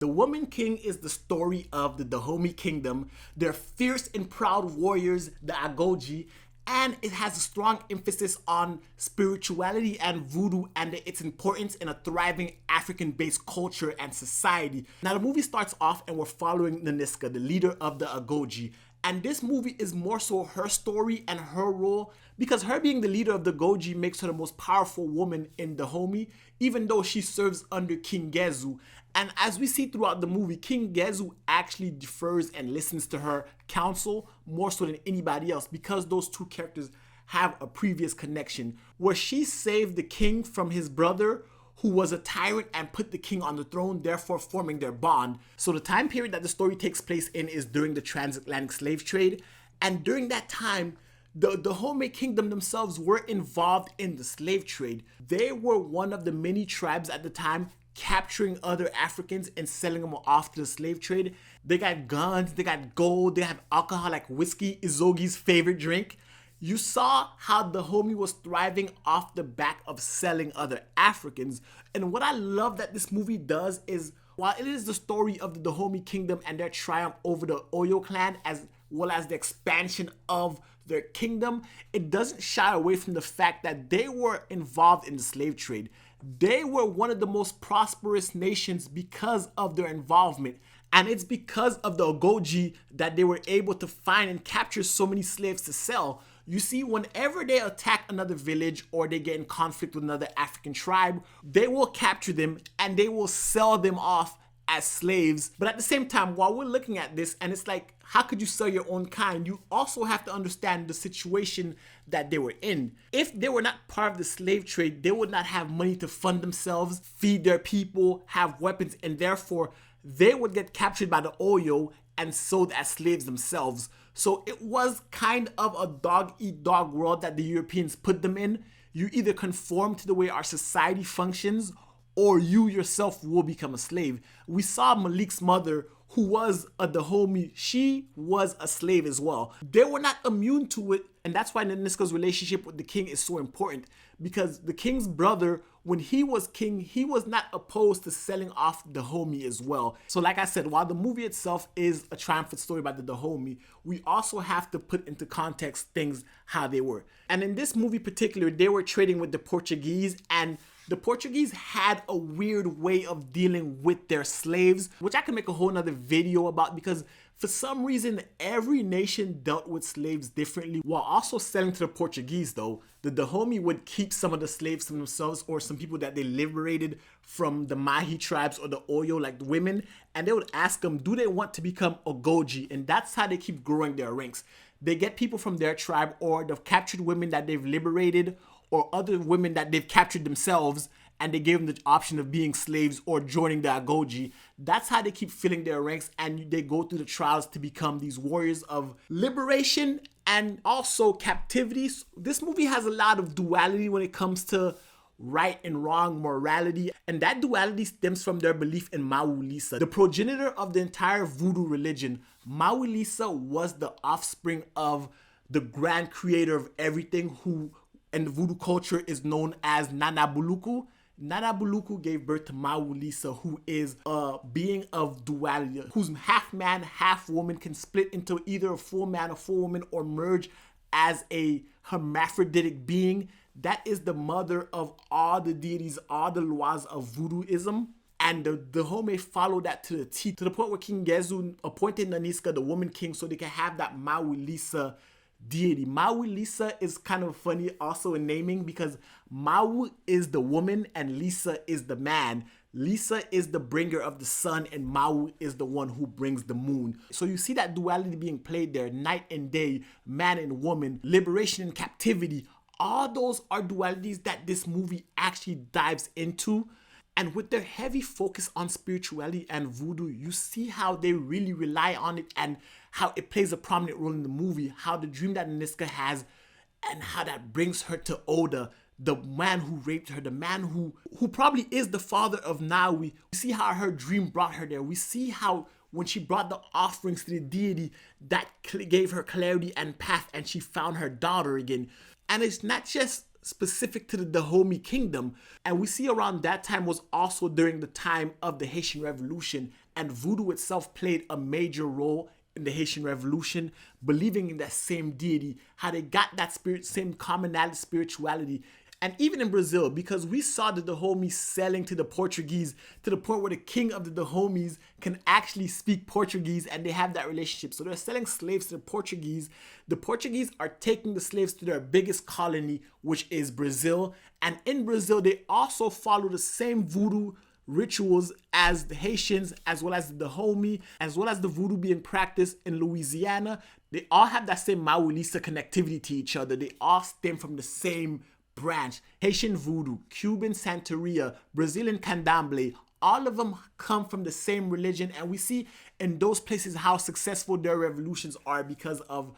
The Woman King is the story of the Dahomey kingdom. They're fierce and proud warriors, the Agojie, and it has a strong emphasis on spirituality and voodoo and its importance in a thriving African-based culture and society. Now the movie starts off and we're following Naniska, the leader of the Agojie. And this movie is more so her story and her role, because her being the leader of the Agojie makes her the most powerful woman in Dahomey, even though she serves under King Gezu. And as we see throughout the movie, King Gezu actually defers and listens to her counsel more so than anybody else, because those two characters have a previous connection where she saved the king from his brother, who was a tyrant, and put the king on the throne, therefore forming their bond. So the time period that the story takes place in is during the transatlantic slave trade. And during that time, the Dahomey kingdom themselves were involved in the slave trade. They were one of the many tribes at the time capturing other Africans and selling them off to the slave trade. They got guns, they got gold, they have alcohol like whiskey, Agojie's favorite drink. You saw how Dahomey was thriving off the back of selling other Africans. And what I love that this movie does is, while it is the story of the Dahomey kingdom and their triumph over the Oyo clan, as well as the expansion of their kingdom, it doesn't shy away from the fact that they were involved in the slave trade. They were one of the most prosperous nations because of their involvement. And it's because of the Agojie that they were able to find and capture so many slaves to sell. You see, whenever they attack another village or they get in conflict with another African tribe, they will capture them and they will sell them off as slaves. But at the same time, while we're looking at this, and it's like, how could you sell your own kind? You also have to understand the situation that they were in. If they were not part of the slave trade, they would not have money to fund themselves, feed their people, have weapons, and therefore they would get captured by the Oyo and sold as slaves themselves. So it was kind of a dog-eat-dog world that the Europeans put them in. You either conform to the way our society functions, or you yourself will become a slave. We saw Malik's mother, who was a Dahomey, she was a slave as well. They were not immune to it, and that's why Naniska's relationship with the king is so important, because the king's brother, when he was king, he was not opposed to selling off Dahomey as well. So like I said, while the movie itself is a triumphant story about the Dahomey, we also have to put into context things how they were. And in this movie particular, they were trading with the Portuguese, and the Portuguese had a weird way of dealing with their slaves, which I can make a whole nother video about, because for some reason, every nation dealt with slaves differently. While also selling to the Portuguese though, the Dahomey would keep some of the slaves to themselves, or some people that they liberated from the Mahi tribes or the Oyo, like the women, and they would ask them, do they want to become Agojie? And that's how they keep growing their ranks. They get people from their tribe, or the captured women that they've liberated, or other women that they've captured themselves, and they gave them the option of being slaves or joining the Agojie. That's how they keep filling their ranks, and they go through the trials to become these warriors of liberation and also captivity. So this movie has a lot of duality when it comes to right and wrong, morality, and that duality stems from their belief in Mawulisa, the progenitor of the entire voodoo religion. Mawulisa was the offspring of the grand creator of everything, who in the voodoo culture is known as Nana Buluku. Nana Buluku gave birth to Mawulisa, who is a being of duality, who's half man, half woman, can split into either a full man or full woman, or merge as a hermaphroditic being. That is the mother of all the deities, all the laws of voodooism. And the Dahomey followed that to the T, to the point where King Gezu appointed Naniska the woman king so they can have that Mawulisa deity. Mawulisa is kind of funny also in naming, because Mawu is the woman and Lisa is the man. Lisa is the bringer of the sun and Mawu is the one who brings the moon. So you see that duality being played there, night and day, man and woman, liberation and captivity. All those are dualities that this movie actually dives into. And with their heavy focus on spirituality and voodoo, you see how they really rely on it, and how it plays a prominent role in the movie, how the dream that Naniska has, and how that brings her to Oda, the man who raped her, the man who probably is the father of Nawi. We see how her dream brought her there. We see how when she brought the offerings to the deity, that gave her clarity and path, and she found her daughter again. And it's not just specific to the Dahomey kingdom, and we see around that time was also during the time of the Haitian Revolution, And voodoo itself played a major role in the Haitian Revolution, believing in that same deity, how they got that spirit, same commonality, spirituality. And even in Brazil, because we saw the Dahomey selling to the Portuguese to the point where the king of the Dahomeys can actually speak Portuguese and they have that relationship. So they're selling slaves to the Portuguese. The Portuguese are taking the slaves to their biggest colony, which is Brazil. And in Brazil, they also follow the same voodoo rituals as the Haitians, as well as the Dahomey, as well as the voodoo being practiced in Louisiana. They all have that same Mawulisa connectivity to each other. They all stem from the same branch. Haitian voodoo, Cuban Santeria, Brazilian Candomblé, all of them come from the same religion, and we see in those places how successful their revolutions are because of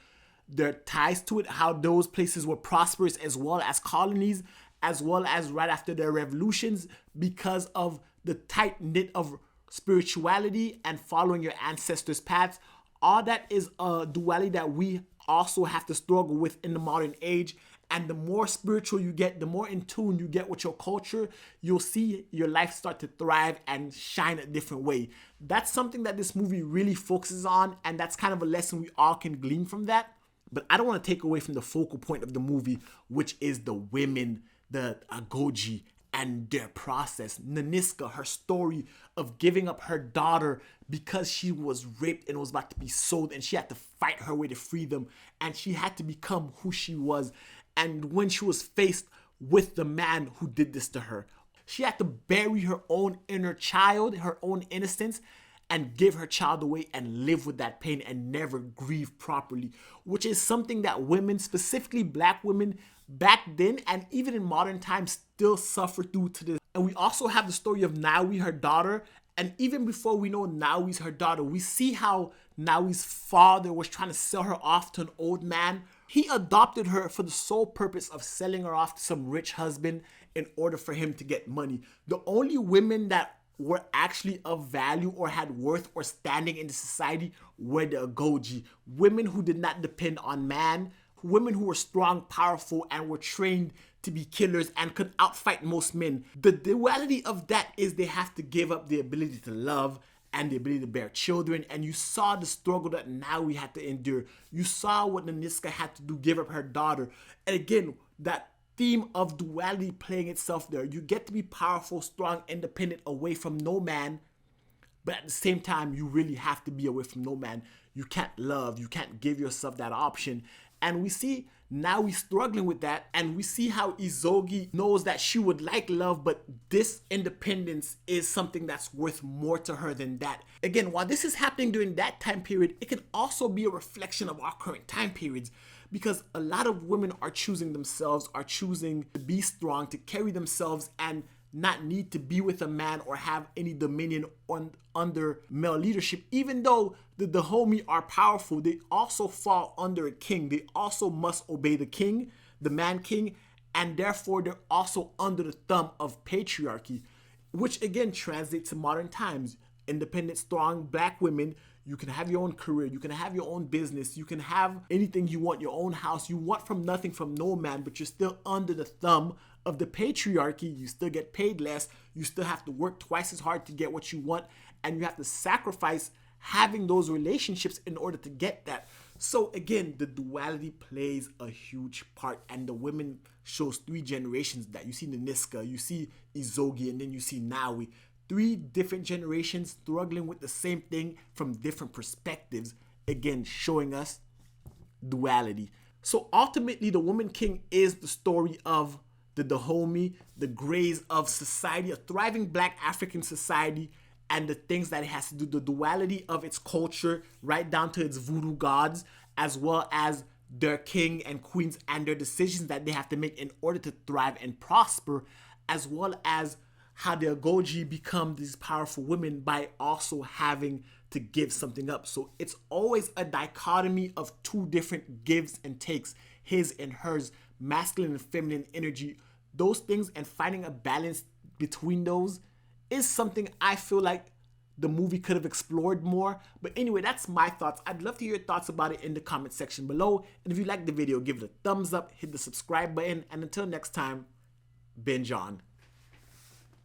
their ties to it, how those places were prosperous as well as colonies, as well as right after their revolutions, because of the tight knit of spirituality and following your ancestors' paths. All that is a duality that we also have to struggle with in the modern age. And the more spiritual you get, the more in tune you get with your culture, you'll see your life start to thrive and shine a different way. That's something that this movie really focuses on, and that's kind of a lesson we all can glean from that. But I don't want to take away from the focal point of the movie, which is the women, the Agojie, and their process. Naniska, her story of giving up her daughter because she was raped and was about to be sold, and she had to fight her way to freedom, and she had to become who she was. And when she was faced with the man who did this to her, she had to bury her own inner child, her own innocence, and give her child away and live with that pain and never grieve properly, which is something that women, specifically black women, back then and even in modern times still suffer through to this. And we also have the story of Nawi, her daughter. And even before we know Nawi's her daughter, we see how Nawi's father was trying to sell her off to an old man. He adopted her for the sole purpose of selling her off to some rich husband in order for him to get money. The only women that were actually of value or had worth or standing in the society were the Agojie. Women who did not depend on man, women who were strong, powerful, and were trained to be killers and could outfight most men. The duality of that is they have to give up the ability to love and the ability to bear children. And you saw the struggle that Nawi had to endure. You saw what Naniska had to do, give up her daughter. And again, that theme of duality playing itself there. You get to be powerful, strong, independent, away from no man. But at the same time, you really have to be away from no man. You can't love. You can't give yourself that option. And we see Nawi struggling with that. And we see how Agojie knows that she would like love, but this independence is something that's worth more to her than that. Again, while this is happening during that time period, it can also be a reflection of our current time periods, because a lot of women are choosing themselves, are choosing to be strong, to carry themselves and not need to be with a man or have any dominion under male leadership. Even though the Dahomey are powerful, they also fall under a king. They also must obey the king, the man king, and therefore they're also under the thumb of patriarchy, which again translates to modern times. Independent, strong black women, you can have your own career, you can have your own business, you can have anything you want, your own house. You want from nothing from no man, but you're still under the thumb of the patriarchy. You still get paid less, you still have to work twice as hard to get what you want, and you have to sacrifice having those relationships in order to get that. So again, the duality plays a huge part, and the women shows three generations that you see Naniska, you see Agojie, and then you see Nawi. Three different generations struggling with the same thing from different perspectives, again showing us duality. So ultimately, the Woman King is the story of the Dahomey, the grays of society, a thriving black African society, and the things that it has to do, the duality of its culture, right down to its voodoo gods, as well as their king and queens and their decisions that they have to make in order to thrive and prosper, as well as how the Agojie become these powerful women by also having to give something up. So it's always a dichotomy of two different gives and takes, his and hers, masculine and feminine energy. Those things and finding a balance between those is something I feel like the movie could have explored more. But anyway, that's my thoughts. I'd love to hear your thoughts about it in the comment section below. And if you liked the video, give it a thumbs up, hit the subscribe button, and until next time, binge on.